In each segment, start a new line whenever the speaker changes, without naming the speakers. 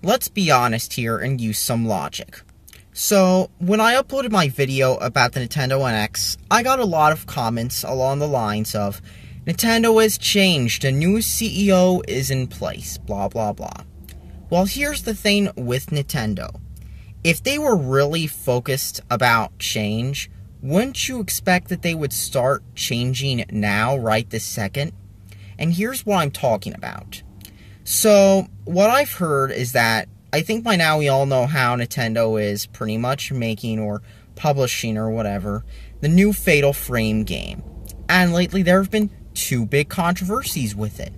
let's be honest here and use some logic. So, when I uploaded my video about the Nintendo NX, I got a lot of comments along the lines of, Nintendo has changed, a new CEO is in place, blah blah blah. Well, here's the thing with Nintendo. If they were really focused about change, wouldn't you expect that they would start changing now, right this second? And here's what I'm talking about. So, what I've heard is that, I think by now we all know how Nintendo is pretty much making or publishing or whatever, the new Fatal Frame game. And lately there have been two big controversies with it.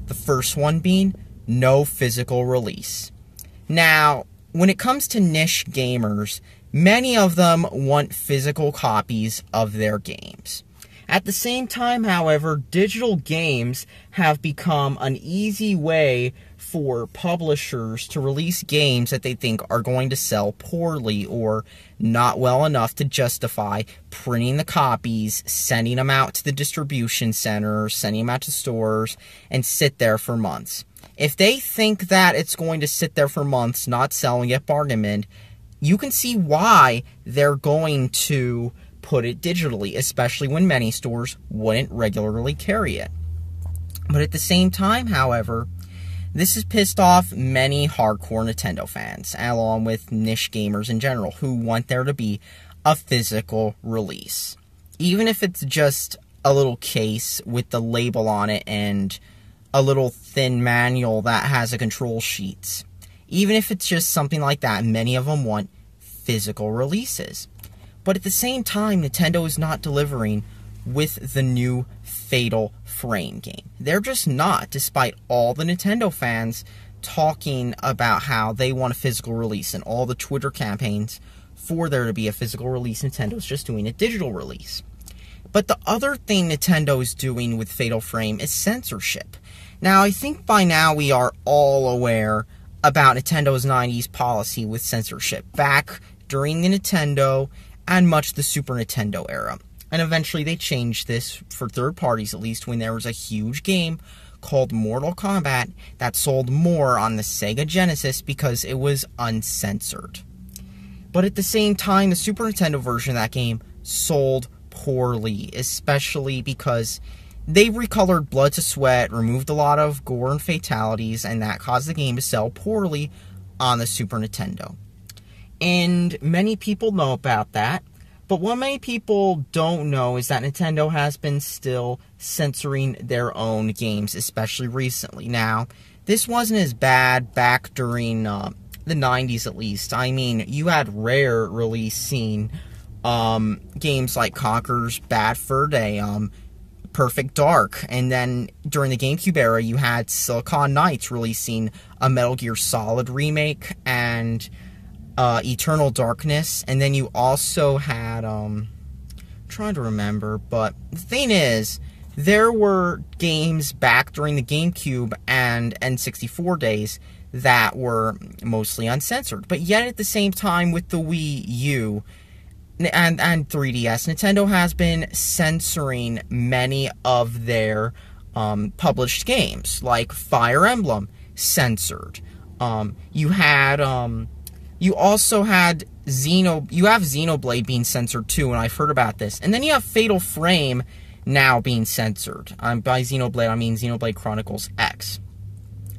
The first one being no physical release. Now, when it comes to niche gamers, many of them want physical copies of their games. At the same time, however, digital games have become an easy way for publishers to release games that they think are going to sell poorly or not well enough to justify printing the copies, sending them out to the distribution centers, sending them out to stores, and sit there for months. If they think that it's going to sit there for months, not selling at bargain bin, you can see why they're going to put it digitally, especially when many stores wouldn't regularly carry it. But at the same time, however, this has pissed off many hardcore Nintendo fans, along with niche gamers in general, who want there to be a physical release. Even if it's just a little case with the label on it and a little thin manual that has a control sheet. Even if it's just something like that, many of them want physical releases. But at the same time, Nintendo is not delivering with the new Fatal Frame game. They're just not, despite all the Nintendo fans talking about how they want a physical release and all the Twitter campaigns for there to be a physical release. Nintendo's just doing a digital release. But the other thing Nintendo is doing with Fatal Frame is censorship. Now, I think by now we are all aware about Nintendo's 90s policy with censorship back during the Nintendo and much the Super Nintendo era. And eventually they changed this, for third parties at least, when there was a huge game called Mortal Kombat that sold more on the Sega Genesis because it was uncensored. But at the same time, the Super Nintendo version of that game sold poorly, especially because they recolored Blood to Sweat, removed a lot of gore and fatalities, and that caused the game to sell poorly on the Super Nintendo. And many people know about that, but what many people don't know is that Nintendo has been still censoring their own games, especially recently. Now, this wasn't as bad back during the 90s at least. I mean, you had Rare releasing games like Conker's Bad Fur Day, Perfect Dark, and then during the GameCube era, you had Silicon Knights releasing a Metal Gear Solid remake and Eternal Darkness, and then you also had, I'm trying to remember, but the thing is, there were games back during the GameCube and N64 days that were mostly uncensored, but yet at the same time with the Wii U and 3DS, Nintendo has been censoring many of their published games, like Fire Emblem, censored. You also had Xenoblade being censored too, and I've heard about this. And then you have Fatal Frame now being censored. By Xenoblade, I mean Xenoblade Chronicles X.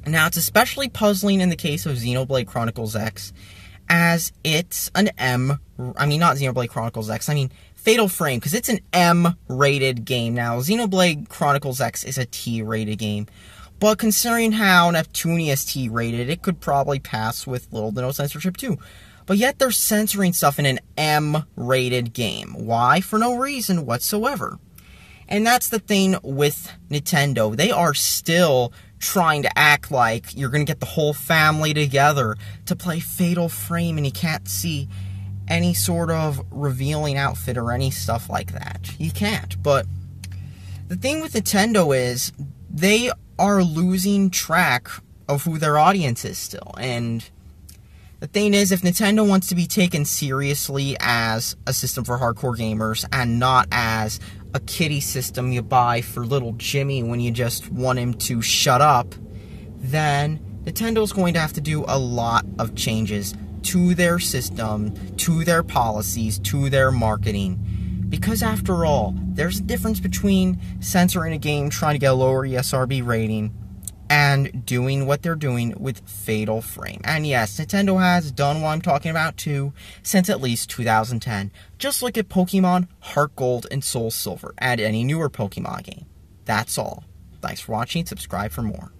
Now, it's especially puzzling in the case of Xenoblade Chronicles X, as it's an not Xenoblade Chronicles X, I mean Fatal Frame, because it's an M-rated game. Now, Xenoblade Chronicles X is a T-rated game. But considering how Neptunia is T-rated, it could probably pass with little to no censorship too. But yet they're censoring stuff in an M-rated game. Why? For no reason whatsoever. And that's the thing with Nintendo. They are still trying to act like you're going to get the whole family together to play Fatal Frame and you can't see any sort of revealing outfit or any stuff like that. You can't. But the thing with Nintendo is they are losing track of who their audience is still. And the thing is, if Nintendo wants to be taken seriously as a system for hardcore gamers and not as a kiddie system you buy for little Jimmy when you just want him to shut up, then Nintendo's going to have to do a lot of changes to their system, to their policies, to their marketing. Because after all, there's a difference between censoring a game trying to get a lower ESRB rating and doing what they're doing with Fatal Frame. And yes, Nintendo has done what I'm talking about too since at least 2010. Just look at Pokemon Heart Gold and Soul Silver and any newer Pokemon game. That's all. Thanks for watching. Subscribe for more.